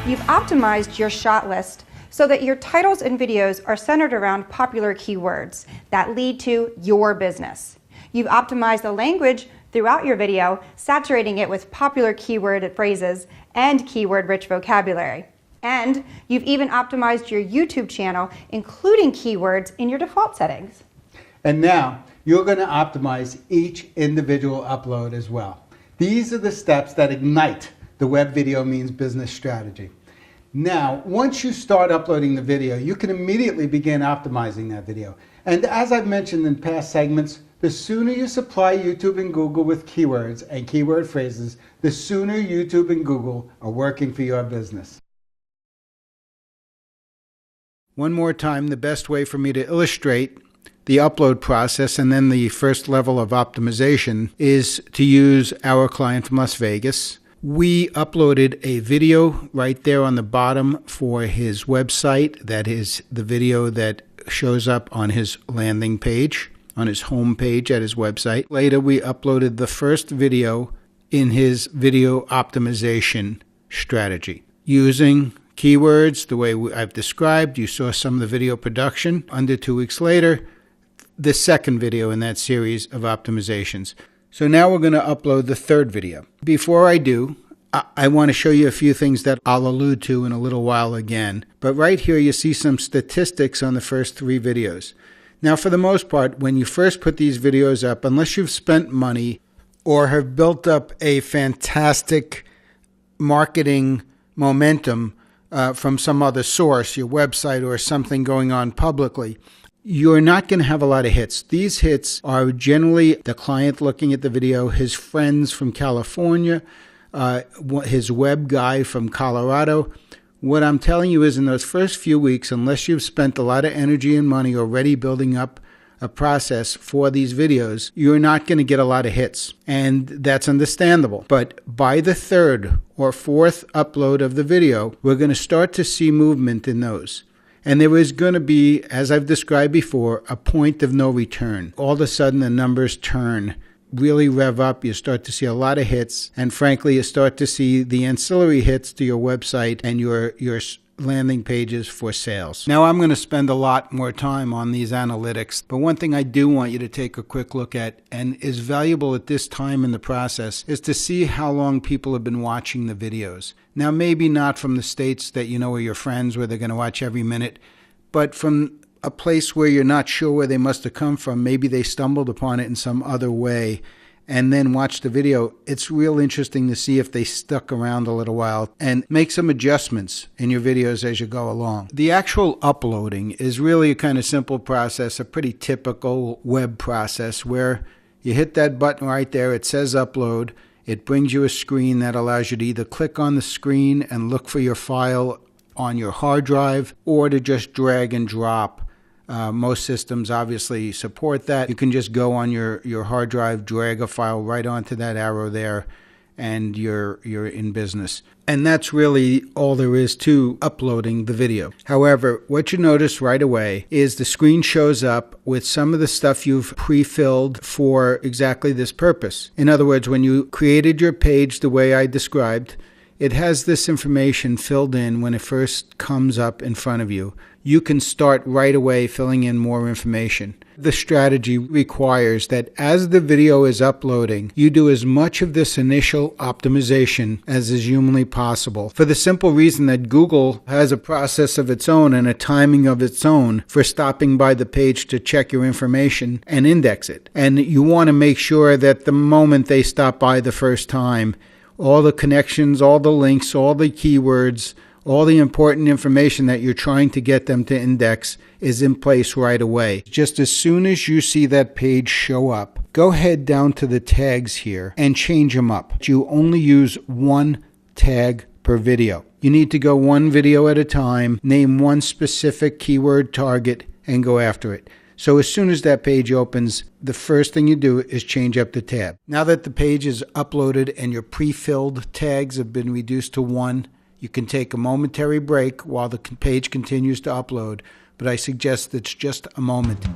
You've optimized your shot list so that your titles and videos are centered around popular keywords that lead to your business. You've optimized the language throughout your video, saturating it with popular keyword phrases and keyword-rich vocabulary. And you've even optimized your YouTube channel, including keywords in your default settings. And now, you're going to optimize each individual upload as well. These are the steps that ignite the Web Video Means Business strategy. Now, once you start uploading the video, you can immediately begin optimizing that video. And as I've mentioned in past segments, the sooner you supply YouTube and Google with keywords and keyword phrases, the sooner YouTube and Google are working for your business. One more time, the best way for me to illustrate the upload process and then the first level of optimization is to use our client from Las Vegas. We uploaded a video right there on the bottom for his website. That is the video that shows up on his landing page, on his home page at his website. Later, we uploaded the first video in his video optimization strategy using keywords the way I've described. You saw some of the video production. Under 2 weeks later, the second video in that series of optimizations. So now we're going to upload the third video. Before I do, I want to show you a few things that I'll allude to in a little while again. But right here you see some statistics on the first 3 videos. Now for the most part, when you first put these videos up, unless you've spent money or have built up a fantastic marketing momentum from some other source, your website or something going on publicly, you're not going to have a lot of hits. These hits are generally the client looking at the video, his friends from California, his web guy from Colorado. What I'm telling you is in those first few weeks, unless you've spent a lot of energy and money already building up a process for these videos, you're not going to get a lot of hits. And that's understandable. But by the third or fourth upload of the video, we're going to start to see movement in those. And there is going to be, as I've described before, a point of no return. All of a sudden, the numbers turn, really rev up. You start to see a lot of hits. And frankly, you start to see the ancillary hits to your website and your landing pages for sales. Now, I'm going to spend a lot more time on these analytics. But one thing I do want you to take a quick look at, and is valuable at this time in the process, is to see how long people have been watching the videos. Now, maybe not from the states that you know are your friends where they're going to watch every minute, but from a place where you're not sure where they must have come from. Maybe they stumbled upon it in some other way and then watched the video. It's real interesting to see if they stuck around a little while and make some adjustments in your videos as you go along. The actual uploading is really a kind of simple process, a pretty typical web process where you hit that button right there. It says upload. It brings you a screen that allows you to either click on the screen and look for your file on your hard drive or to just drag and drop. Most systems obviously support that. You can just go on your hard drive, drag a file right onto that arrow there, and you're in business. And that's really all there is to uploading the video. However, what you notice right away is the screen shows up with some of the stuff you've pre-filled for exactly this purpose. In other words, when you created your page the way I described, it has this information filled in when it first comes up in front of you. You can start right away filling in more information. The strategy requires that as the video is uploading, you do as much of this initial optimization as is humanly possible, for the simple reason that Google has a process of its own and a timing of its own for stopping by the page to check your information and index it. And you want to make sure that the moment they stop by the first time, all the connections, all the links, all the keywords, all the important information that you're trying to get them to index is in place right away. Just as soon as you see that page show up, go ahead down to the tags here and change them up. You only use one tag per video. You need to go one video at a time, name one specific keyword target, and go after it. So as soon as that page opens, the first thing you do is change up the tab. Now that the page is uploaded and your pre-filled tags have been reduced to one, you can take a momentary break while the page continues to upload, but I suggest it's just a moment.